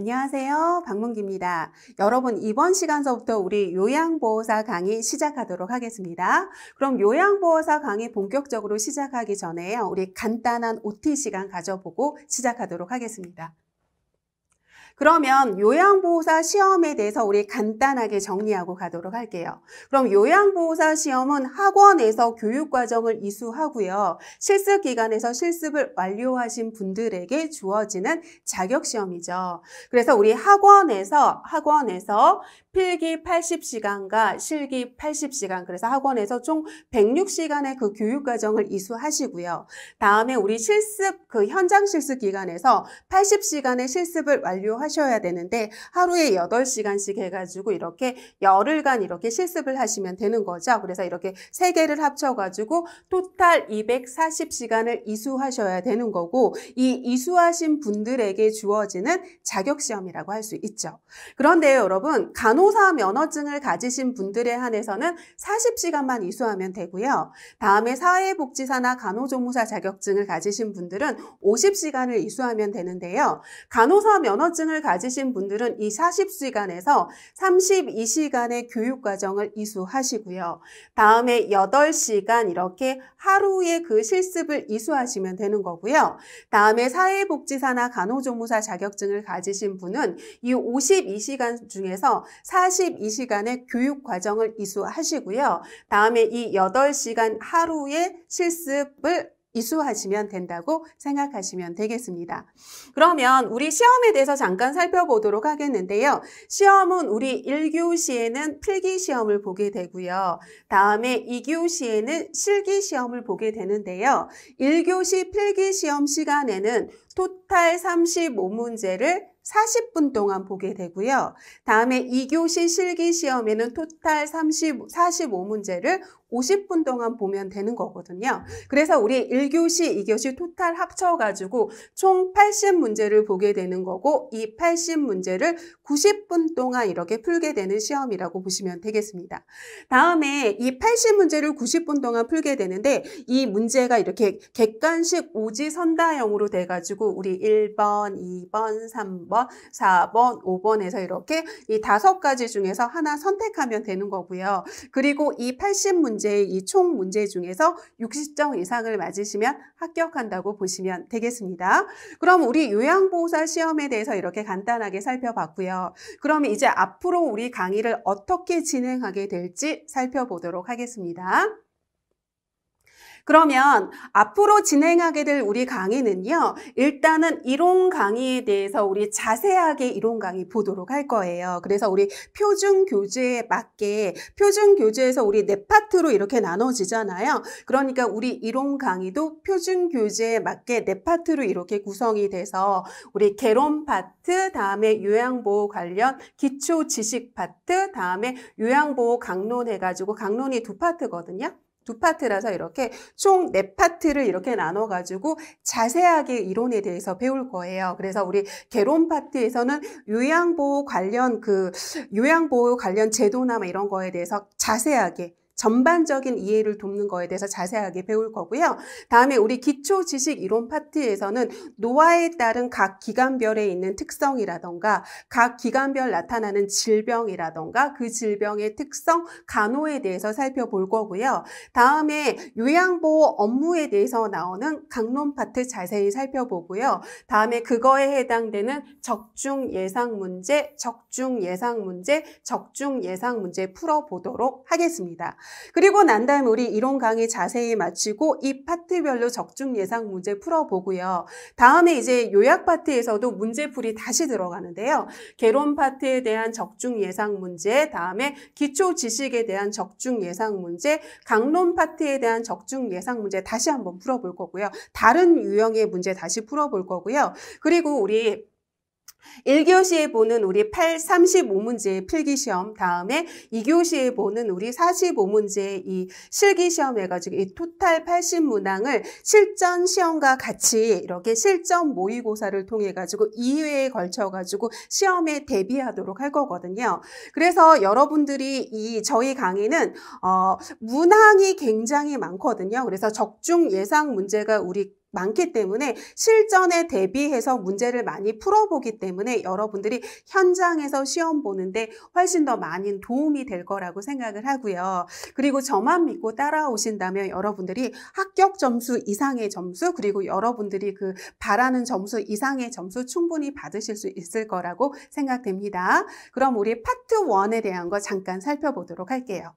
안녕하세요. 박문기입니다. 여러분, 이번 시간서부터 우리 요양보호사 강의 시작하도록 하겠습니다. 그럼 요양보호사 강의 본격적으로 시작하기 전에요. 우리 간단한 OT 시간 가져보고 시작하도록 하겠습니다. 그러면 요양보호사 시험에 대해서 우리 간단하게 정리하고 가도록 할게요. 그럼 요양보호사 시험은 학원에서 교육과정을 이수하고요. 실습기관에서 실습을 완료하신 분들에게 주어지는 자격시험이죠. 그래서 우리 학원에서 필기 80시간과 실기 80시간, 그래서 학원에서 총 106시간의 그 교육과정을 이수하시고요. 다음에 우리 현장 실습 기간에서 80시간의 실습을 완료하셔야 되는데 하루에 8시간씩 해가지고 이렇게 열흘간 이렇게 실습을 하시면 되는 거죠. 그래서 이렇게 3개를 합쳐가지고 토탈 240시간을 이수하셔야 되는 거고, 이 이수하신 분들에게 주어지는 자격시험이라고 할 수 있죠. 그런데 여러분, 간호사 면허증을 가지신 분들에 한해서는 40시간만 이수하면 되고요. 다음에 사회복지사나 간호조무사 자격증을 가지신 분들은 50시간을 이수하면 되는데요. 간호사 면허증을 가지신 분들은 이 40시간에서 32시간의 교육과정을 이수하시고요. 다음에 8시간 이렇게 하루에 그 실습을 이수하시면 되는 거고요. 다음에 사회복지사나 간호조무사 자격증을 가지신 분은 이 52시간 중에서 42시간의 교육과정을 이수하시고요. 다음에 이 8시간 하루의 실습을 이수하시면 된다고 생각하시면 되겠습니다. 그러면 우리 시험에 대해서 잠깐 살펴보도록 하겠는데요. 시험은 우리 1교시에는 필기시험을 보게 되고요. 다음에 2교시에는 실기시험을 보게 되는데요. 1교시 필기시험 시간에는 토탈 35문제를 40분 동안 보게 되고요. 다음에 2교시 실기시험에는 토탈 45문제를 50분 동안 보면 되는 거거든요. 그래서 우리 1교시, 2교시 토탈 합쳐가지고 총 80문제를 보게 되는 거고, 이 80문제를 90분 동안 이렇게 풀게 되는 시험이라고 보시면 되겠습니다. 다음에 이 80문제를 90분 동안 풀게 되는데, 이 문제가 이렇게 객관식 오지선다형으로 돼가지고 우리 1번, 2번, 3번, 4번, 5번에서 이렇게 이 5가지 중에서 하나 선택하면 되는 거고요. 그리고 이 80문제 이 총 문제 중에서 60점 이상을 맞으시면 합격한다고 보시면 되겠습니다. 그럼 우리 요양보호사 시험에 대해서 이렇게 간단하게 살펴봤고요. 그러면 이제 앞으로 우리 강의를 어떻게 진행하게 될지 살펴보도록 하겠습니다. 그러면 앞으로 진행하게 될 우리 강의는요, 일단은 이론 강의에 대해서 우리 자세하게 이론 강의 보도록 할 거예요. 그래서 우리 표준 교재에 맞게, 표준 교재에서 우리 4파트로 이렇게 나눠지잖아요. 그러니까 우리 이론 강의도 표준 교재에 맞게 4파트로 이렇게 구성이 돼서 우리 개론 파트, 다음에 요양보호 관련 기초 지식 파트, 다음에 요양보호 강론 해가지고 강론이 2파트거든요. 2파트라서 이렇게 총 4파트를 이렇게 나눠가지고 자세하게 이론에 대해서 배울 거예요. 그래서 우리 개론 파트에서는 요양보호 관련 제도나 이런 거에 대해서 자세하게 전반적인 이해를 돕는 거에 대해서 자세하게 배울 거고요. 다음에 우리 기초 지식 이론 파트에서는 노화에 따른 각 기관별에 있는 특성이라던가 각 기관별 나타나는 질병이라던가 그 질병의 특성, 간호에 대해서 살펴볼 거고요. 다음에 요양보호 업무에 대해서 나오는 강론 파트 자세히 살펴보고요. 다음에 그거에 해당되는 적중 예상 문제 풀어보도록 하겠습니다. 그리고 난 다음에 우리 이론 강의 자세히 마치고 이 파트별로 적중 예상 문제 풀어보고요. 다음에 이제 요약 파트에서도 문제풀이 다시 들어가는데요. 개론 파트에 대한 적중 예상 문제, 다음에 기초 지식에 대한 적중 예상 문제, 강론 파트에 대한 적중 예상 문제 다시 한번 풀어볼 거고요. 다른 유형의 문제 다시 풀어볼 거고요. 그리고 우리 1교시에 보는 우리 35문제의 필기시험, 다음에 2교시에 보는 우리 45문제의 이 실기시험 해가지고 이 토탈 80문항을 실전 시험과 같이 이렇게 실전 모의고사를 통해가지고 2회에 걸쳐가지고 시험에 대비하도록 할 거거든요. 그래서 여러분들이 저희 강의는 문항이 굉장히 많거든요. 그래서 적중 예상 문제가 우리 많기 때문에 실전에 대비해서 문제를 많이 풀어보기 때문에 여러분들이 현장에서 시험 보는데 훨씬 더 많은 도움이 될 거라고 생각을 하고요. 그리고 저만 믿고 따라오신다면 여러분들이 합격 점수 이상의 점수, 그리고 여러분들이 그 바라는 점수 이상의 점수 충분히 받으실 수 있을 거라고 생각됩니다. 그럼 우리 파트 1에 대한 거 잠깐 살펴보도록 할게요.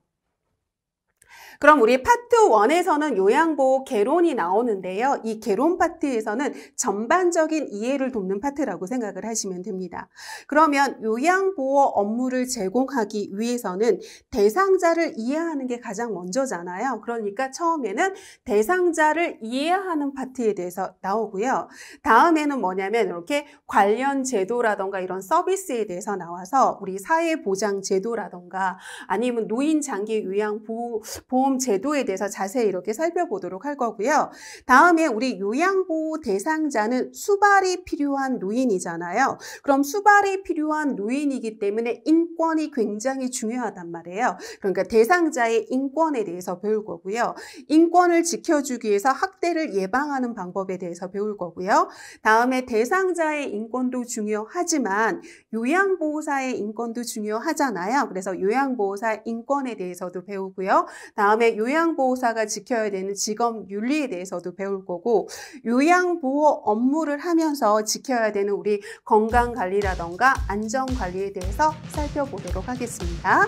그럼 우리 파트 1에서는 요양보호 개론이 나오는데요. 이 개론 파트에서는 전반적인 이해를 돕는 파트라고 생각을 하시면 됩니다. 그러면 요양보호 업무를 제공하기 위해서는 대상자를 이해하는 게 가장 먼저잖아요. 그러니까 처음에는 대상자를 이해하는 파트에 대해서 나오고요. 다음에는 뭐냐면 이렇게 관련 제도라던가 이런 서비스에 대해서 나와서 우리 사회보장제도라던가 아니면 노인장기 요양보험 제도에 대해서 자세히 이렇게 살펴보도록 할 거고요. 다음에 우리 요양보호 대상자는 수발이 필요한 노인이잖아요. 그럼 수발이 필요한 노인이기 때문에 인권이 굉장히 중요하단 말이에요. 그러니까 대상자의 인권에 대해서 배울 거고요. 인권을 지켜주기 위해서 학대를 예방하는 방법에 대해서 배울 거고요. 다음에 대상자의 인권도 중요하지만 요양보호사의 인권도 중요하잖아요. 그래서 요양보호사 인권에 대해서도 배우고요. 다음에 요양보호사가 지켜야 되는 직업윤리에 대해서도 배울 거고 요양보호 업무를 하면서 지켜야 되는 우리 건강관리라던가 안전관리에 대해서 살펴보도록 하겠습니다.